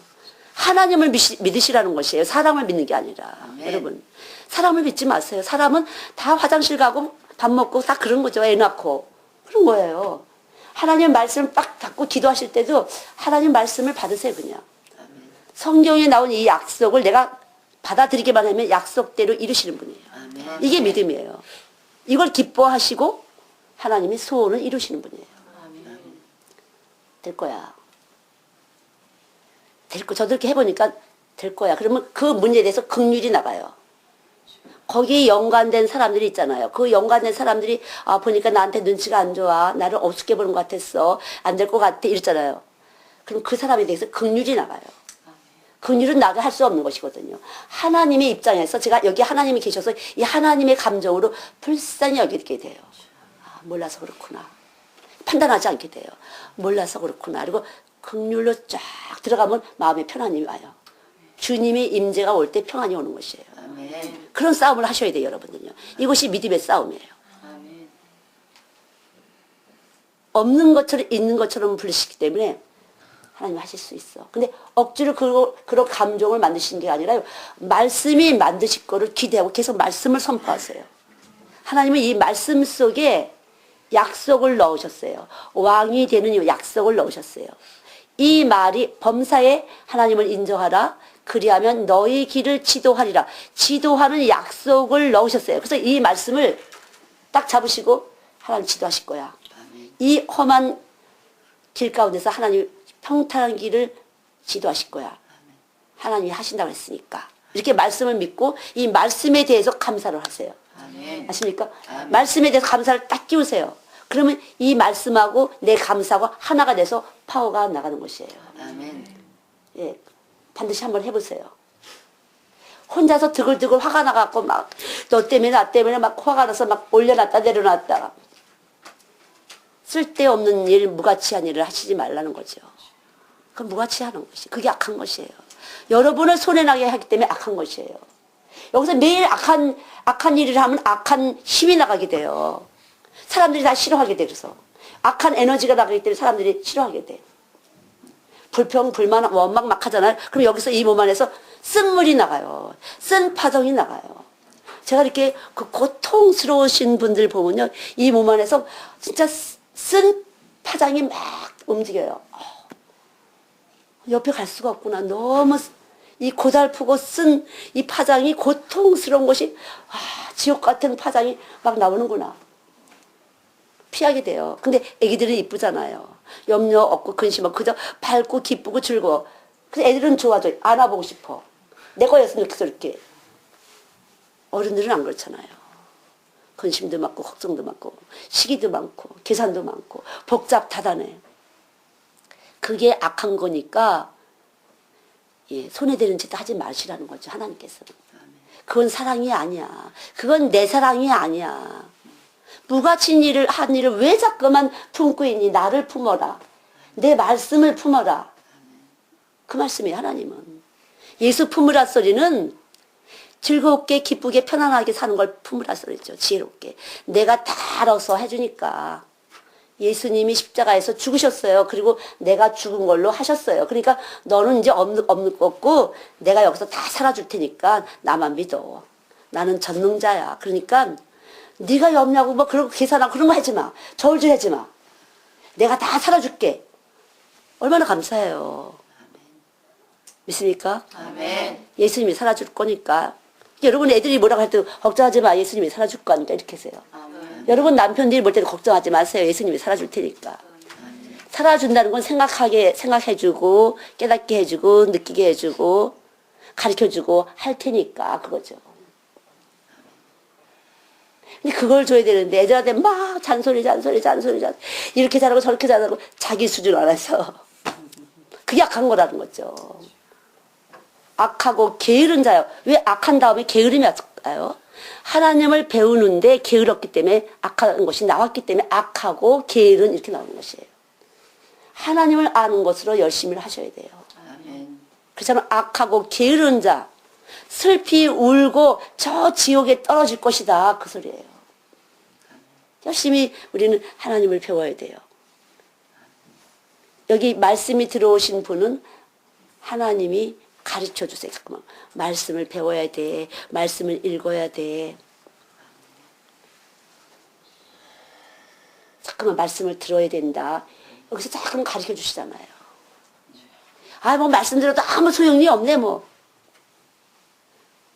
하나님을 믿으시라는 것이에요. 사람을 믿는 게 아니라. 아멘. 여러분, 사람을 믿지 마세요. 사람은 다 화장실 가고 밥 먹고 다 그런 거죠. 애 낳고. 그런 거예요. 하나님 말씀을 딱 닫고 기도하실 때도 하나님 말씀을 받으세요. 그냥. 아멘. 성경에 나온 이 약속을 내가 받아들이기만 하면 약속대로 이루시는 분이에요. 아멘. 이게 믿음이에요. 이걸 기뻐하시고 하나님이 소원을 이루시는 분이에요. 아멘. 될 거야. 저도 이렇게 해보니까 될 거야. 그러면 그 문제에 대해서 긍휼이 나가요. 거기에 연관된 사람들이 있잖아요. 그 연관된 사람들이 보니까 나한테 눈치가 안 좋아. 나를 어둡게 보는 것 같았어. 안 될 것 같아. 이랬잖아요. 그럼 그 사람에 대해서 긍휼이 나가요. 긍휼은 나가 할 수 없는 것이거든요. 하나님의 입장에서 제가 여기 하나님이 계셔서 이 하나님의 감정으로 불쌍히 여기게 돼요. 몰라서 그렇구나. 판단하지 않게 돼요. 몰라서 그렇구나. 그리고 긍휼로 쫙 들어가면 마음에 편안함이 와요. 주님의 임재가 올 때 평안이 오는 것이에요. 아멘. 그런 싸움을 하셔야 돼요, 여러분들요. 이것이 믿음의 싸움이에요. 아멘. 없는 것처럼 있는 것처럼 부르시기 때문에 하나님 하실 수 있어. 근데 억지로 그런 감정을 만드시는 게 아니라요. 말씀이 만드실 거를 기대하고 계속 말씀을 선포하세요. 하나님은 이 말씀 속에 약속을 넣으셨어요. 왕이 되는 약속을 넣으셨어요. 이 말이 범사에 하나님을 인정하라. 그리하면 너희 길을 지도하리라. 지도하는 약속을 넣으셨어요. 그래서 이 말씀을 딱 잡으시고 하나님 지도하실 거야. 이 험한 길 가운데서 하나님 평탄한 길을 지도하실 거야. 하나님이 하신다고 했으니까. 이렇게 말씀을 믿고 이 말씀에 대해서 감사를 하세요. 아멘. 아십니까? 아멘. 말씀에 대해서 감사를 딱 끼우세요. 그러면 이 말씀하고 내 감사하고 하나가 돼서 파워가 나가는 것이에요. 아멘. 예, 반드시 한번 해보세요. 혼자서 드글드글 화가 나갖고 막 너 때문에 나 때문에 막 화가 나서 막 올려놨다 내려놨다가 쓸데없는 일, 무가치한 일을 하시지 말라는 거죠. 그 무가치하는 것이 그게 악한 것이에요. 여러분을 손해나게 하기 때문에 악한 것이에요. 여기서 매일 악한 일을 하면 악한 힘이 나가게 돼요. 사람들이 다 싫어하게 돼서 악한 에너지가 나가기 때문에 사람들이 싫어하게 돼. 불평, 불만, 원망 막 하잖아요. 그럼 여기서 이 몸 안에서 쓴물이 나가요. 쓴 파동이 나가요. 제가 이렇게 그 고통스러우신 분들 보면요. 이 몸 안에서 진짜 쓴 파장이 막 움직여요. 옆에 갈 수가 없구나. 너무 이 고달프고 쓴 이 파장이 고통스러운 것이 지옥 같은 파장이 막 나오는구나. 피하게 돼요. 근데 애기들은 이쁘잖아요. 염려 없고 근심 없고 그저 밝고 기쁘고 즐거워. 그래서 애들은 좋아져. 안아보고 싶어. 내 거였으면 좋겠어 이렇게. 어른들은 안 그렇잖아요. 근심도 많고 걱정도 많고 시기도 많고 계산도 많고 복잡하다네. 그게 악한 거니까 손에 대는 짓도 하지 마시라는 거죠. 하나님께서는. 그건 사랑이 아니야. 그건 내 사랑이 아니야. 무가친 일을 한 일을 왜 자꾸만 품고 있니? 나를 품어라. 내 말씀을 품어라. 그 말씀이에요. 하나님은. 예수 품으라 소리는 즐겁게 기쁘게 편안하게 사는 걸 품으라 소리죠. 지혜롭게. 내가 다 알아서 해주니까. 예수님이 십자가에서 죽으셨어요. 그리고 내가 죽은 걸로 하셨어요. 그러니까 너는 이제 없는 거고 내가 여기서 다 살아줄 테니까 나만 믿어. 나는 전능자야. 그러니까 네가 염려하고 뭐 그런 거 계산하고 그런 거 하지 마. 저울질 하지 마. 내가 다 살아줄게. 얼마나 감사해요. 믿습니까? 아멘. 예수님이 살아줄 거니까. 여러분 애들이 뭐라고 할 때 걱정하지 마. 예수님이 살아줄 거니까 이렇게 하세요. 아멘. 여러분 남편들이 볼 때도 걱정하지 마세요. 예수님이 살아줄 테니까. 살아준다는 건 생각해주고 깨닫게 해주고 느끼게 해주고 가르쳐주고 할 테니까 그거죠. 근데 그걸 줘야 되는데 애들한테 막 잔소리 이렇게 잘하고 저렇게 잘하고 자기 수준 알아서 그게 악한 거라는 거죠. 악하고 게으른 자요. 왜 악한 다음에 게으름이 왔을까요? 하나님을 배우는데 게으렀기 때문에 악한 것이 나왔기 때문에 악하고 게으른 이렇게 나오는 것이에요. 하나님을 아는 것으로 열심히 하셔야 돼요. 아멘. 그렇잖아요. 악하고 게으른 자 슬피 울고 저 지옥에 떨어질 것이다. 그 소리예요. 열심히 우리는 하나님을 배워야 돼요. 여기 말씀이 들어오신 분은 하나님이 가르쳐 주세요. 잠깐만. 말씀을 배워야 돼. 말씀을 읽어야 돼. 잠깐만 말씀을 들어야 된다. 여기서 잠깐 가르쳐 주시잖아요. 뭐 말씀 들어도 아무 소용이 없네 뭐.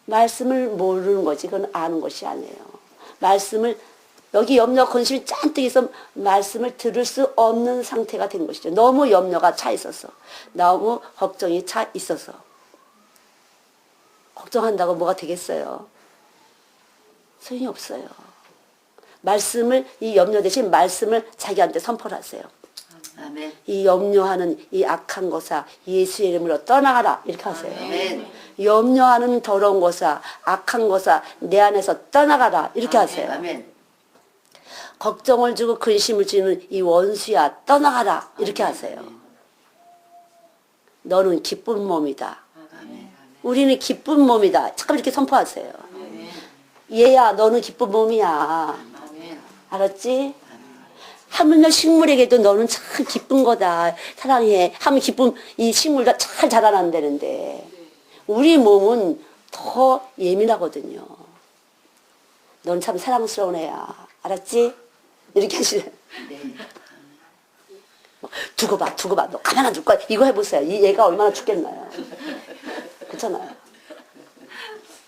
말씀을 모르는 거지. 그건 아는 것이 아니에요. 말씀을 여기 염려 근심이 잔뜩 있어 말씀을 들을 수 없는 상태가 된 것이죠. 너무 염려가 차 있어서. 너무 걱정이 차 있어서. 걱정한다고 뭐가 되겠어요? 소용이 없어요. 말씀을 이 염려 대신 말씀을 자기한테 선포를 하세요. 아멘. 이 염려하는 이 악한 것아 예수의 이름으로 떠나가라 이렇게 하세요. 아멘. 염려하는 더러운 것아 악한 것아 내 안에서 떠나가라 이렇게 하세요. 아멘. 걱정을 주고 근심을 주는 이 원수야 떠나가라 이렇게 하세요. 너는 기쁜 몸이다. 아멘. 우리는 기쁜 몸이다. 잠깐 이렇게 선포하세요. 얘야 너는 기쁜 몸이야. 아멘. 알았지? 하물며 식물에게도 너는 참 기쁜 거다. 사랑해. 하면 기쁨 이 식물과 잘 자라난다는데 우리 몸은 더 예민하거든요. 넌 참 사랑스러운 애야. 알았지? 이렇게 하시네. 네. 두고 봐. 너 가만 안 둘 거야. 이거 해보세요. 이 얘가 얼마나 죽겠나요? 그렇잖아요.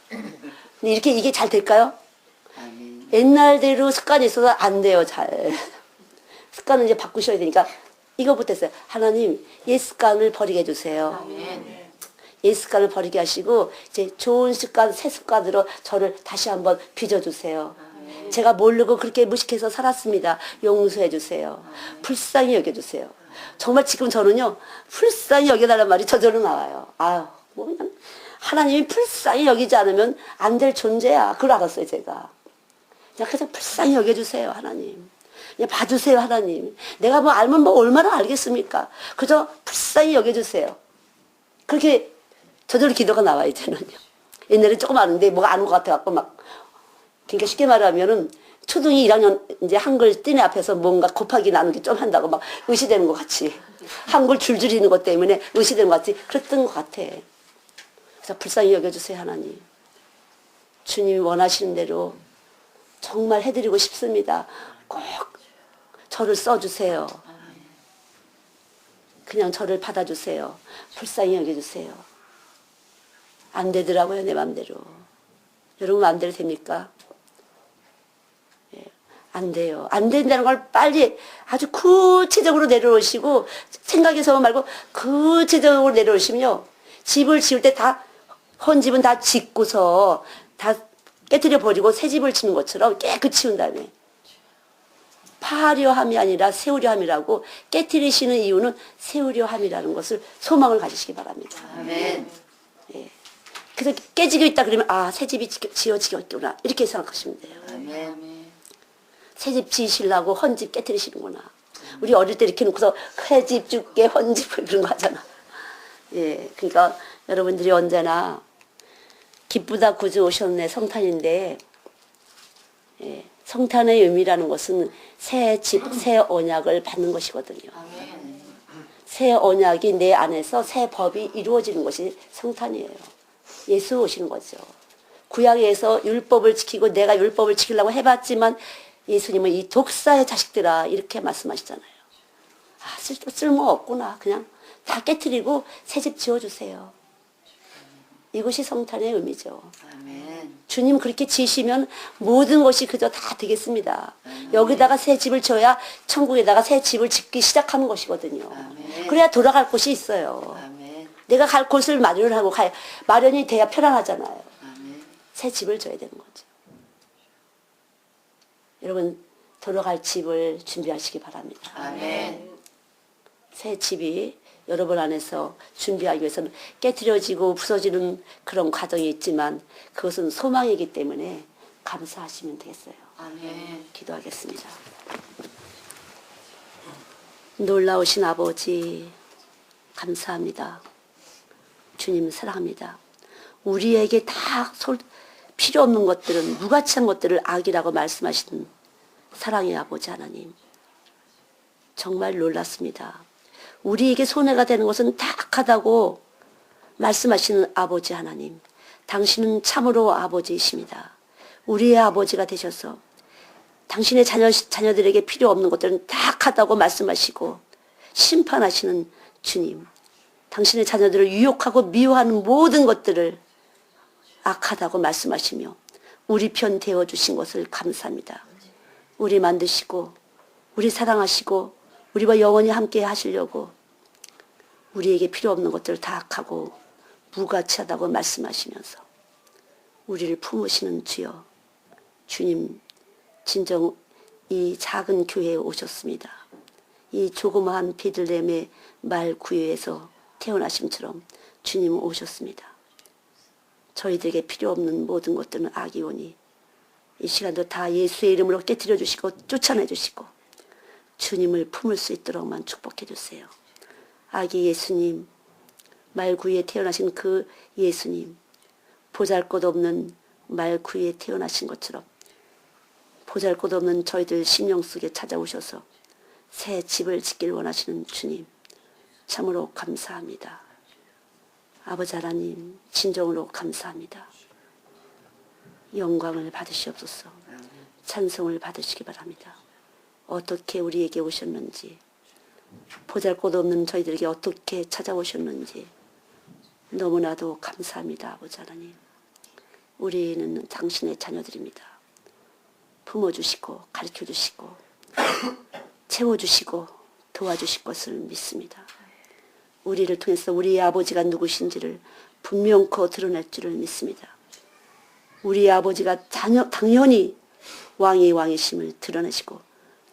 근데 이렇게 이게 잘 될까요? 아멘. 옛날대로 습관이 있어서 안 돼요. 잘. 습관을 이제 바꾸셔야 되니까 이거부터 했어요. 하나님 옛 습관을 버리게 해주세요. 아멘. 옛 습관을 버리게 하시고 이제 좋은 습관, 새 습관으로 저를 다시 한번 빚어주세요. 제가 모르고 그렇게 무식해서 살았습니다. 용서해 주세요. 불쌍히 여겨주세요. 정말 지금 저는요 불쌍히 여겨달란 말이 저절로 나와요. 뭐 그냥 하나님이 불쌍히 여기지 않으면 안 될 존재야. 그걸 알았어요 제가. 그냥 그냥 불쌍히 여겨주세요 하나님. 그냥 봐주세요 하나님. 내가 뭐 알면 뭐 얼마나 알겠습니까? 그저 불쌍히 여겨주세요. 그렇게 저절로 기도가 나와요 이제는요. 옛날에 조금 아는데 뭐가 아는 것 같아갖고 막 그러니까 쉽게 말하면은 초등이 1학년 이제 한글 띠네 앞에서 뭔가 곱하기 나누기 좀 한다고 막 의시되는 것 같이 한글 줄줄이 있는 것 때문에 의시되는 것 같이 그랬던 것 같아. 그래서 불쌍히 여겨주세요 하나님. 주님이 원하시는 대로 정말 해드리고 싶습니다. 꼭 저를 써주세요. 그냥 저를 받아주세요. 불쌍히 여겨주세요. 안 되더라고요 내 맘대로. 여러분 마음대로 됩니까? 안 돼요. 안 된다는 걸 빨리 아주 구체적으로 내려오시고 생각해서 말고 구체적으로 내려오시면요. 집을 지을 때 다 헌집은 다 짓고서 다 깨뜨려 버리고 새 집을 짓는 것처럼 깨끗이 치운 다음에 파하려 함이 아니라 세우려 함이라고 깨뜨리시는 이유는 세우려 함이라는 것을 소망을 가지시기 바랍니다. 아멘. 예. 그래서 깨지고 있다 그러면 아, 새 집이 지어지겠구나 이렇게 생각하시면 돼요. 아멘. 새 집 지으시려고 헌집 깨뜨리시는구나. 우리 어릴 때 이렇게 놓고서 새집 줄게 헌집 그런 거 하잖아. 예, 그러니까 여러분들이 언제나 기쁘다 구주 오셨네 성탄인데, 예, 성탄의 의미라는 것은 새 집, 새 언약을 받는 것이거든요. 아멘. 새 언약이 내 안에서 새 법이 이루어지는 것이 성탄이에요. 예수 오시는 거죠. 구약에서 율법을 지키고 내가 율법을 지키려고 해봤지만 예수님은 이 독사의 자식들아 이렇게 말씀하시잖아요. 아, 쓸모 없구나. 그냥 다 깨트리고 새 집 지어주세요. 이것이 성탄의 의미죠. 아멘. 주님 그렇게 지으시면 모든 것이 그저 다 되겠습니다. 여기다가 새 집을 지어야 천국에다가 새 집을 짓기 시작하는 것이거든요. 아멘. 그래야 돌아갈 곳이 있어요. 아멘. 내가 갈 곳을 마련하고 마련이 돼야 편안하잖아요. 아멘. 새 집을 져야 되는 거죠. 여러분 돌아갈 집을 준비하시기 바랍니다. 아멘. 새 집이 여러분 안에서 준비하기 위해서는 깨트려지고 부서지는 그런 과정이 있지만 그것은 소망이기 때문에 감사하시면 되겠어요. 아멘. 기도하겠습니다. 놀라우신 아버지 감사합니다. 주님 사랑합니다. 우리에게 다 필요 없는 것들은 무가치한 것들을 악이라고 말씀하시는 사랑의 아버지 하나님 정말 놀랐습니다. 우리에게 손해가 되는 것은 다 악하다고 말씀하시는 아버지 하나님 당신은 참으로 아버지이십니다. 우리의 아버지가 되셔서 당신의 자녀들에게 필요 없는 것들은 다 악하다고 말씀하시고 심판하시는 주님 당신의 자녀들을 유혹하고 미워하는 모든 것들을 악하다고 말씀하시며 우리 편 되어주신 것을 감사합니다. 우리 만드시고 우리 사랑하시고 우리와 영원히 함께 하시려고 우리에게 필요 없는 것들을 다 악하고 무가치하다고 말씀하시면서 우리를 품으시는 주여 주님 진정 이 작은 교회에 오셨습니다. 이 조그마한 베들레헴의 말 구유에서 태어나심처럼 주님 오셨습니다. 저희들에게 필요 없는 모든 것들은 악이 오니 이 시간도 다 예수의 이름으로 깨뜨려 주시고 쫓아내 주시고 주님을 품을 수 있도록만 축복해 주세요. 아기 예수님 말구유에 태어나신 그 예수님 보잘것없는 말구유에 태어나신 것처럼 보잘것없는 저희들 심령 속에 찾아오셔서 새 집을 짓길 원하시는 주님 참으로 감사합니다. 아버지 하나님 진정으로 감사합니다. 영광을 받으시옵소서. 찬송을 받으시기 바랍니다. 어떻게 우리에게 오셨는지 보잘것없는 저희들에게 어떻게 찾아오셨는지 너무나도 감사합니다. 아버지 하나님 우리는 당신의 자녀들입니다. 품어주시고 가르쳐주시고 채워주시고 도와주실 것을 믿습니다. 우리를 통해서 우리의 아버지가 누구신지를 분명코 드러낼 줄을 믿습니다. 우리의 아버지가 당연히 왕의 왕이심을 드러내시고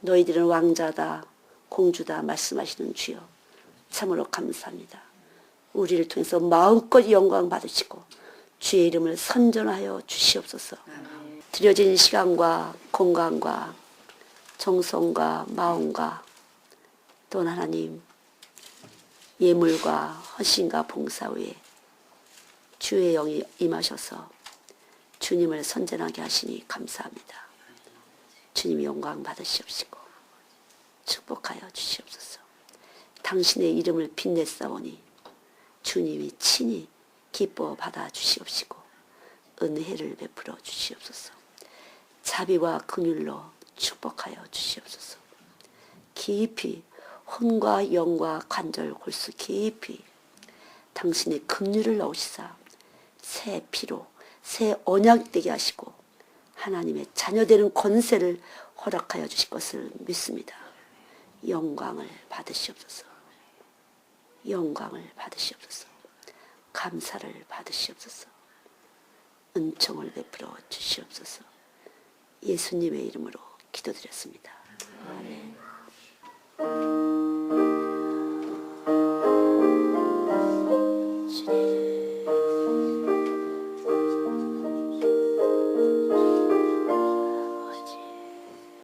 너희들은 왕자다 공주다 말씀하시는 주여 참으로 감사합니다. 우리를 통해서 마음껏 영광 받으시고 주의 이름을 선전하여 주시옵소서. 드려진 시간과 공간과 정성과 마음과 또 하나님 예물과 헌신과 봉사 후에 주의 영이 임하셔서 주님을 선전하게 하시니 감사합니다. 주님 영광 받으시옵시고 축복하여 주시옵소서. 당신의 이름을 빛내싸우니 주님이 친히 기뻐 받아 주시옵시고 은혜를 베풀어 주시옵소서. 자비와 긍휼로 축복하여 주시옵소서. 깊이 혼과 영과 관절 골수 깊이 당신의 긍휼을 넣으시사 새 피로 새 언약 되게 하시고 하나님의 자녀되는 권세를 허락하여 주실 것을 믿습니다. 영광을 받으시옵소서. 영광을 받으시옵소서. 감사를 받으시옵소서. 은총을 베풀어 주시옵소서. 예수님의 이름으로 기도드렸습니다. 아멘.